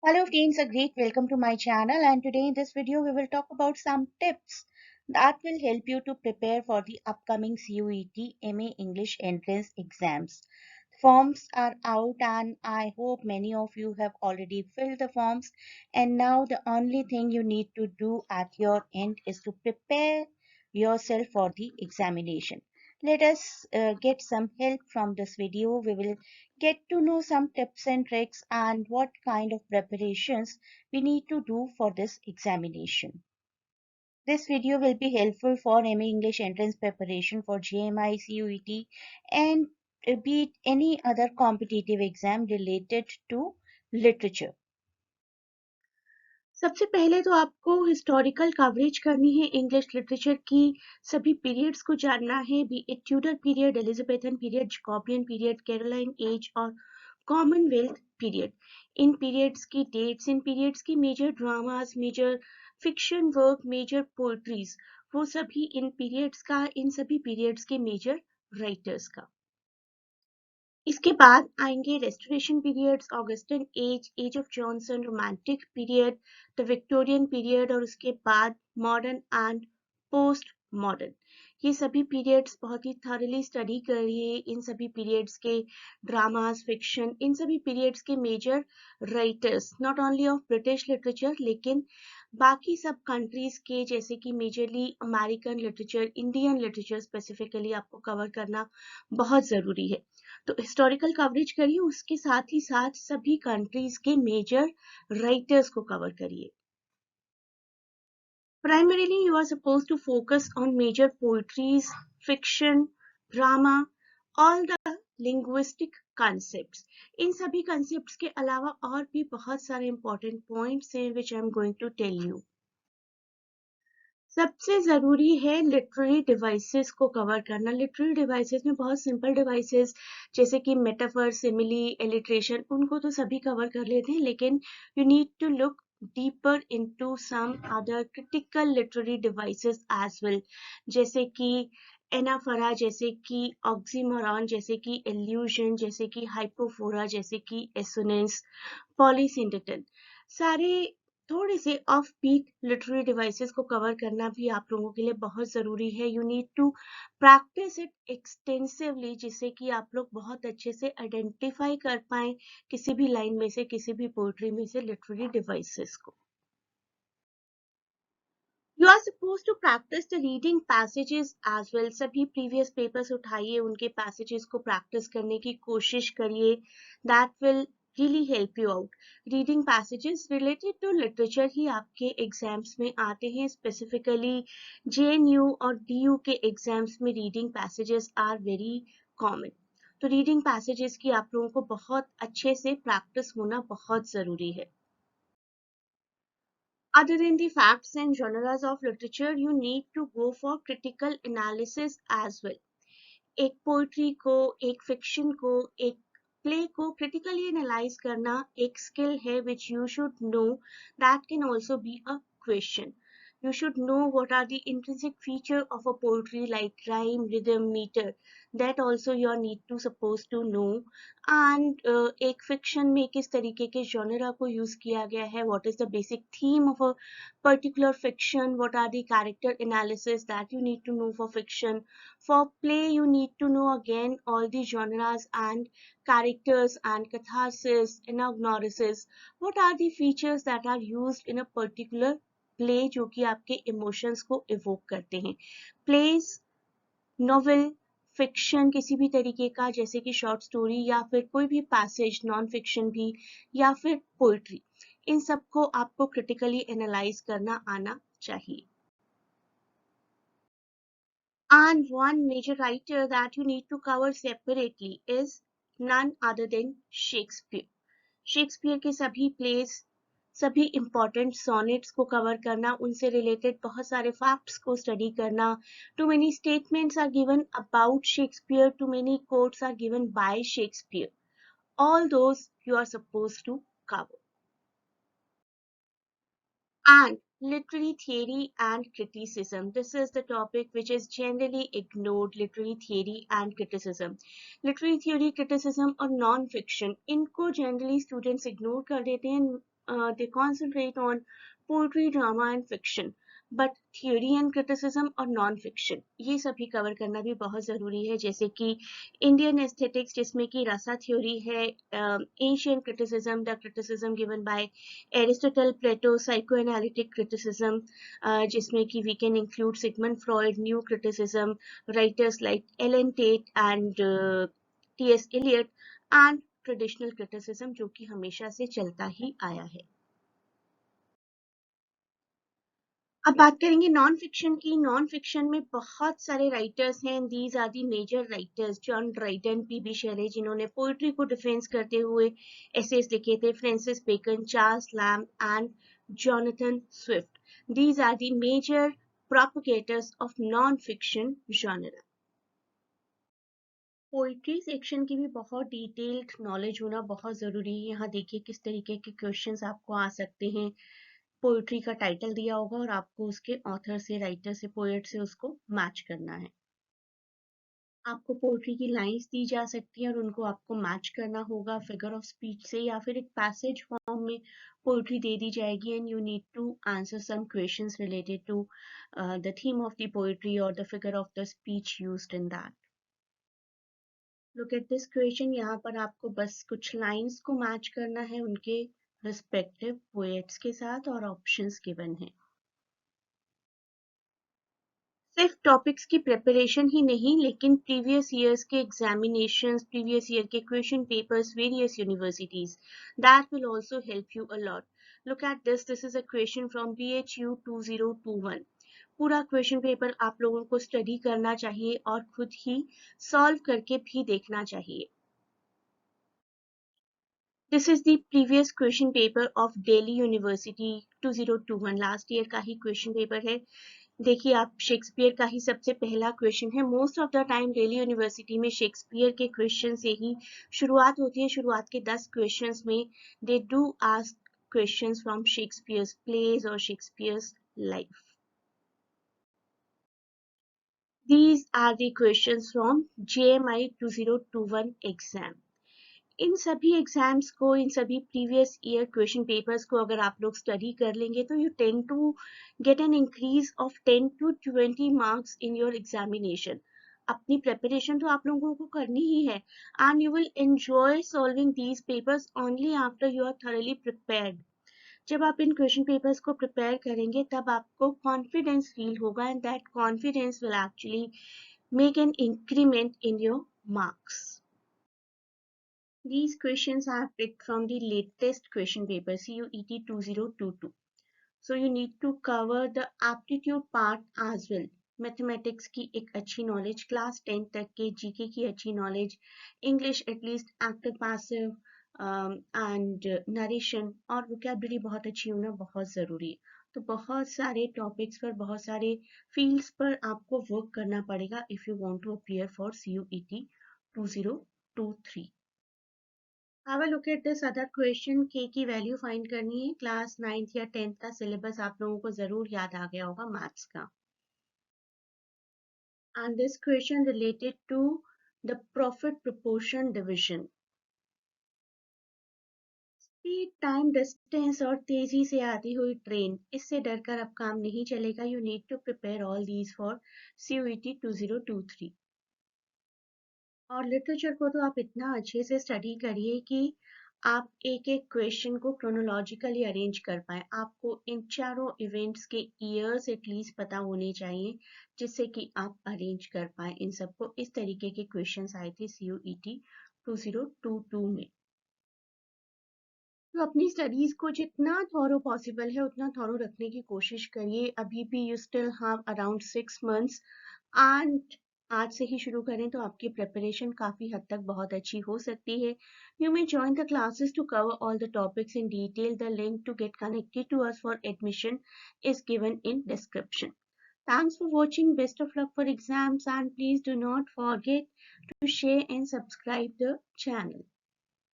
Hello friends, a great welcome to my channel, and today in this video we will talk about some tips that will help you to prepare for the upcoming CUET MA English entrance exams. Forms are out and I hope many of you have already filled the forms, and now the only thing you need to do at your end is to prepare yourself for the examination. Let us get some help from this video. We will get to know some tips and tricks and what kind of preparations we need to do for this examination. This video will be helpful for MA English entrance preparation for JMI, CUET and be it any other competitive exam related to literature. सबसे पहले तो आपको historical coverage करनी है English literature की सभी periods को जानना है be it Tudor period Elizabethan period Jacobean period Caroline age और कॉमनवेल्थ पीरियड इन पीरियड्स की डेट्स इन पीरियड्स की major dramas major fiction work major poetries वो सभी इन पीरियड्स का इन सभी पीरियड्स के मेजर राइटर्स का इसके बाद आएंगे Restoration periods Augustan age age of Johnson Romantic period the Victorian period और उसके बाद मॉडर्न एंड पोस्ट मॉडर्न ये सभी पीरियड्स बहुत ही थॉरली स्टडी करिए इन सभी पीरियड्स के ड्रामास फिक्शन इन सभी पीरियड्स के major writers not only of British literature लेकिन बाकी सब कंट्रीज के जैसे कि majorly American literature Indian literature specifically आपको कवर करना बहुत ज़रूरी है तो हिस्टोरिकल कवरेज करिए उसके साथ ही साथ सभी कंट्रीज के मेजर राइटर्स को कवर करिए Primarily, you are supposed to focus on major poetries, fiction, drama, all the linguistic concepts. इन सभी concepts के अलावा और भी बहुत सारे important points हैं which I am going to tell you. सबसे ज़रूरी है लिटरेरी डिवाइसेस को कवर करना लिटरेरी डिवाइसेस में बहुत सिंपल डिवाइसेस जैसे कि मेटाफर सिमिली एलिट्रेशन उनको तो सभी कवर कर लेते हैं लेकिन you need to look deeper into some other critical literary devices as well जैसे कि एनाफरा जैसे कि ऑक्सीमोरॉन जैसे कि एल्यूजन जैसे कि हाइपोफोरा जैसे कि एसोनेंस पॉलीसिंथेटन सारे थोड़े से ऑफ बीट लिटरेरी डिवाइसेस को कवर करना भी आप लोगों के लिए बहुत ज़रूरी है you need to practice it extensively जिससे कि आप लोग बहुत अच्छे से आइडेंटिफाई कर पाएं किसी भी लाइन में से किसी भी पोएट्री में से लिटरेरी डिवाइसेस को You are supposed to practice the reading passages as well. सभी previous papers उठाइए उनके passages को practice करने की कोशिश करिए that will really help you out. Reading passages related to literature ही आपके exams में आते हैं specifically JNU और DU के exams में reading passages are very common. तो reading passages की आप लोगों को बहुत अच्छे से practice होना बहुत ज़रूरी है. Other than the facts and genres of literature, you need to go for critical analysis as well. एक पोइट्री को एक फिक्शन को एक प्ले को critically analyze करना एक skill है which you should know that can also be a question. You should know what are the intrinsic feature of a poetry like rhyme, rhythm, meter. That also you need to supposed to know. And एक fiction में किस तरीके के genre को use किया गया है. What is the basic theme of a particular fiction? What are the character analysis that you need to know for fiction? For play, you need to know again all the genres and characters and catharsis, anagnosis. What are the features that are used in a particular play जो कि आपके emotions को evoke करते हैं place novel fiction किसी भी तरीके का जैसे कि शॉर्ट स्टोरी या फिर कोई भी पैसेज नॉन फिक्शन भी या फिर पोइट्री इन सबको आपको क्रिटिकली एनालाइज करना आना चाहिए And one major writer that you need to cover separately is none other than Shakespeare. Shakespeare के सभी प्लेस सभी इम्पोर्टेंट सॉनेट्स को कवर करना उनसे रिलेटेड बहुत सारे फैक्ट्स को स्टडी करना too many statements are given about Shakespeare too many quotes are given by Shakespeare all those you are supposed to cover and literary theory and criticism this is the topic which is generally ignored literary theory and criticism literary theory criticism और non fiction इनको generally students ignore कर देते हैं they concentrate on poetry, drama and fiction. But theory and criticism और non fiction ये सभी cover करना भी बहुत ज़रूरी है, जैसे कि इंडियन एस्थेटिक्स जिसमें कि रसा थ्योरी है, Asian criticism, the criticism given by Aristotle, Plato, psycho analytic criticism जिसमें कि we can include Sigmund Freud, new criticism, writers like Allen Tate and T S. Eliot, and traditional criticism जो कि हमेशा से चलता ही आया है। अब बात करेंगे नॉन फिक्शन की। नॉन फिक्शन में बहुत सारे राइटर्स हैं। These are the major writers. John Dryden, P B. Shelley जिन्होंने पोइट्री को डिफेंस करते हुए एसेस लिखे थे, Francis Bacon, Charles Lamb and Jonathan Swift. These are the major propagators of non fiction genre. Poetry section की भी बहुत डिटेल्ड नॉलेज होना बहुत ज़रूरी है। यहाँ देखिए किस तरीके के क्वेश्चंस आपको आ सकते हैं। पोइट्री का टाइटल दिया होगा और आपको उसके ऑथर से, राइटर से, पोएट से उसको मैच करना है। आपको पोइट्री की लाइंस दी जा सकती हैं और उनको आपको मैच करना होगा फिगर ऑफ स्पीच से, या फिर एक पैसेज फॉर्म में पोइट्री दे दी जाएगी and you need to answer some questions related to the theme of the poetry और the figure of the speech used in that. Look at this question. यहाँ पर आपको बस कुछ लाइंस को मैच करना है उनके रिस्पेक्टिव पोएट्स के साथ और ऑप्शंस गिवन है। सिर्फ टॉपिक्स की प्रिपरेशन ही नहीं, लेकिन प्रीवियस ईयर्स के एग्जामिनेशंस, प्रीवियस ईयर के question papers, various universities, that will also help you a lot. Look at this is a question from BHU 2021। पूरा क्वेश्चन पेपर आप लोगों को स्टडी करना चाहिए और खुद ही सॉल्व करके भी देखना चाहिए। This is the previous question paper of Delhi University 2021, last year का ही क्वेश्चन पेपर है। देखिए आप, शेक्सपियर का ही सबसे पहला क्वेश्चन है। Most of the time Delhi university में शेक्सपियर के क्वेश्चन से ही शुरुआत होती है। शुरुआत के 10 क्वेश्चंस में they do ask questions from Shakespeare's plays और Shakespeare's life. These are the questions from JMI 2021 exam. इन सभी एग्जाम्स को, इन सभी प्रीवियस ईयर क्वेश्चन पेपर्स को अगर आप लोग स्टडी कर लेंगे तो you tend to get an increase of 10 to 20 marks in your examination. अपनी प्रिपरेशन तो आप लोगों को करनी ही है and you will enjoy solving these papers only after you are thoroughly prepared. जब आप इन क्वेश्चन पेपर्स को प्रिपेयर करेंगे तब आपको कॉन्फिडेंस फील होगा and that confidence will actually make an increment in your marks. These questions are picked from the latest question paper CUET 2022. So you need to cover the aptitude part as well. Mathematics की एक अच्छी knowledge, class 10 तक के GK की अच्छी knowledge, English at least active passive and narration और vocabulary बहुत अच्छी होना बहुत ज़रूरी है। तो बहुत सारे टॉपिक्स पर, बहुत सारे फील्ड्स पर आपको वर्क करना पड़ेगा if you want to appear for CUET 2023। Have a look at this other question. K की वैल्यू फाइंड करनी है। क्लास 9th या 10th का सिलेबस आप लोगों को जरूर याद आ गया होगा मैथ्स का। And this question related to the profit proportion division. Speed, time, distance और तेजी से आती हुई ट्रेन, इससे डरकर अब काम नहीं चलेगा। You need to prepare all these for CUET 2023। और लिटरेचर को तो आप इतना अच्छे से स्टडी करिए कि आप एक एक क्वेश्चन को क्रोनोलॉजिकली अरेंज कर पाए। आपको इन चारों इवेंट्स के ईयर्स एटलीस्ट पता होने चाहिए जिससे कि आप अरेंज कर पाए इन सबको। इस तरीके के क्वेश्चंस आए थे CUET 2022 में। तो अपनी स्टडीज को जितना थॉरो पॉसिबल है उतना थॉरो रखने की कोशिश करिए। अभी भी you still have around 6 months and आज से ही शुरू करें तो आपकी प्रिपरेशन काफी हद तक बहुत अच्छी हो सकती है। You may join the classes to cover all the topics in detail. The link to get connected to us for admission is given in description. Thanks for watching. Best of luck for exams and please do not forget to share and subscribe the channel.